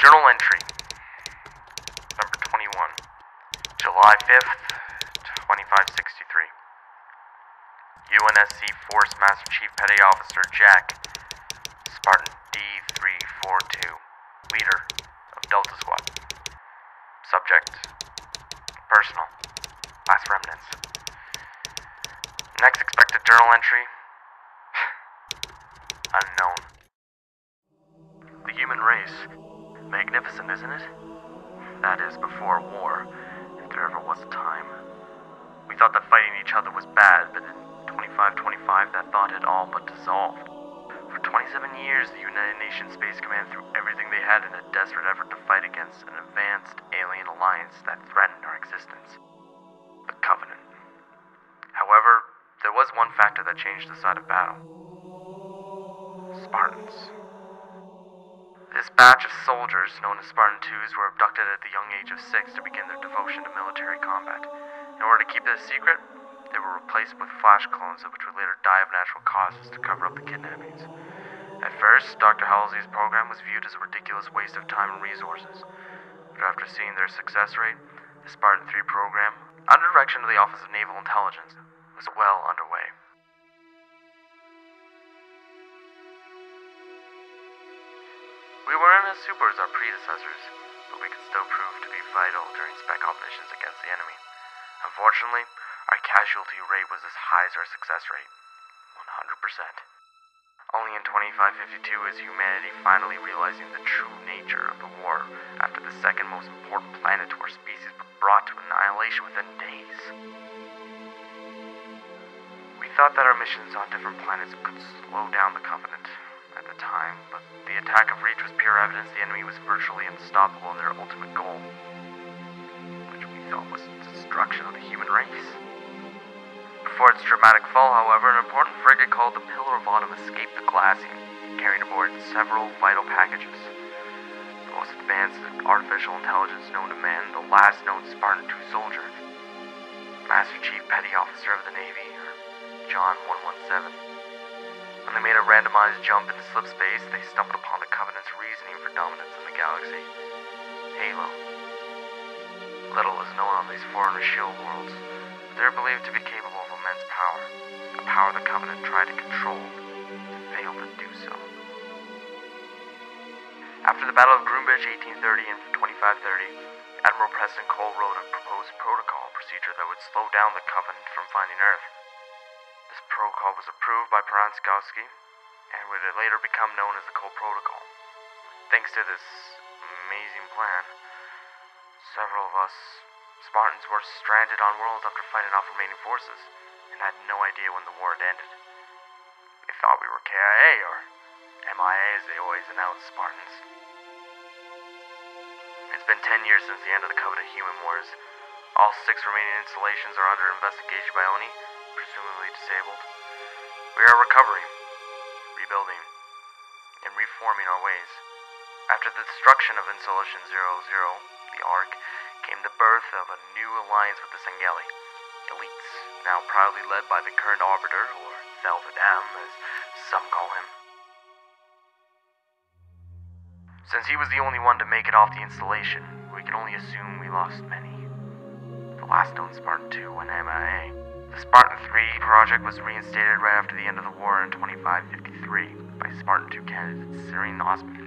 Journal entry, number 21, July 5th, 2563. UNSC Force Master Chief Petty Officer Jack, SPARTAN-D342, leader of Delta Squad. Subject, personal, last remnants. Next expected journal entry, unknown. The human race. Magnificent, isn't it? That is, before war, if there ever was a time. We thought that fighting each other was bad, but in 2525 that thought had all but dissolved. For 27 years, the United Nations Space Command threw everything they had in a desperate effort to fight against an advanced alien alliance that threatened our existence. The Covenant. However, there was one factor that changed the side of battle. Spartans. This batch of soldiers, known as Spartan-IIs, were abducted at the young age of 6 to begin their devotion to military combat. In order to keep it a secret, they were replaced with flash clones which would later die of natural causes to cover up the kidnappings. At first, Dr. Halsey's program was viewed as a ridiculous waste of time and resources. But after seeing their success rate, the Spartan-III program, under direction of the Office of Naval Intelligence, was well underway. We weren't as super as our predecessors, but we could still prove to be vital during spec-op missions against the enemy. Unfortunately, our casualty rate was as high as our success rate, 100%. Only in 2552 is humanity finally realizing the true nature of the war after the second most important planet to our species was brought to annihilation within days. We thought that our missions on different planets could slow down the Covenant at the time, but the attack of Reach was pure evidence the enemy was virtually unstoppable in their ultimate goal, which we thought was the destruction of the human race. Before its dramatic fall, however, an important frigate called the Pillar of Autumn escaped the glassing, carrying aboard several vital packages. The most advanced artificial intelligence known to man, the last known Spartan-II soldier, Master Chief Petty Officer of the Navy, or John 117. When they made a randomized jump into slipspace, they stumbled upon the Covenant's reasoning for dominance in the galaxy. Halo. Little is known on these foreigner shield worlds, but they're believed to be capable of immense power, a power the Covenant tried to control, and failed to do so. After the Battle of Groombridge 1830 and 2530, Admiral Preston Cole wrote a proposed protocol procedure that would slow down the Covenant from finding Earth. This protocol was approved by Peranskowski, and would later become known as the Cole Protocol. Thanks to this amazing plan, several of us Spartans were stranded on worlds after fighting off remaining forces, and had no idea when the war had ended. We thought we were KIA, or MIA as they always announced Spartans. It's been 10 years since the end of the Covenant Human Wars. All 6 remaining installations are under investigation by ONI, presumably disabled. We are recovering, rebuilding, and reforming our ways. After the destruction of Installation 00, the Ark, came the birth of a new alliance with the Sengeli, elites, now proudly led by the current Arbiter, or Velvet M, as some call him. Since he was the only one to make it off the installation, we can only assume we lost many. The last known Spartan-II went MIA. The Spartan-III project was reinstated right after the end of the war in 2553 by Spartan-II candidate Serene Osmond,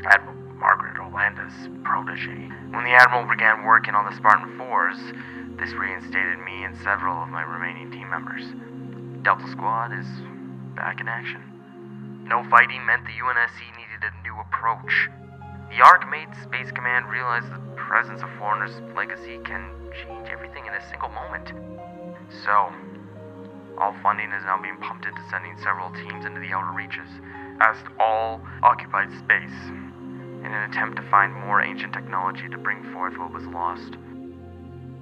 Admiral Margaret Orlando's protege. When the Admiral began working on the Spartan-IVs, this reinstated me and several of my remaining team members. Delta Squad is back in action. No fighting meant the UNSC needed a new approach. The Ark made Space Command realize the presence of foreigners' legacy can change everything in a single moment. So, all funding is now being pumped into sending several teams into the outer reaches, as all occupied space, in an attempt to find more ancient technology to bring forth what was lost.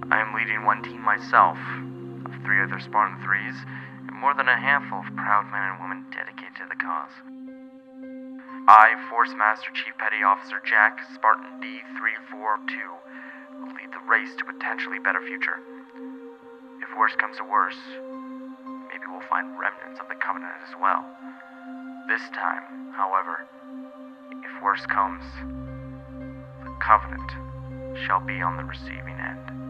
I am leading one team myself, of 3 other Spartan-IIIs, and more than a handful of proud men and women dedicated to the cause. I, Force Master Chief Petty Officer Jack, Spartan D342, will lead the race to a potentially better future. If worse comes to worse, maybe we'll find remnants of the Covenant as well. This time, however, if worse comes, Covenant shall be on the receiving end.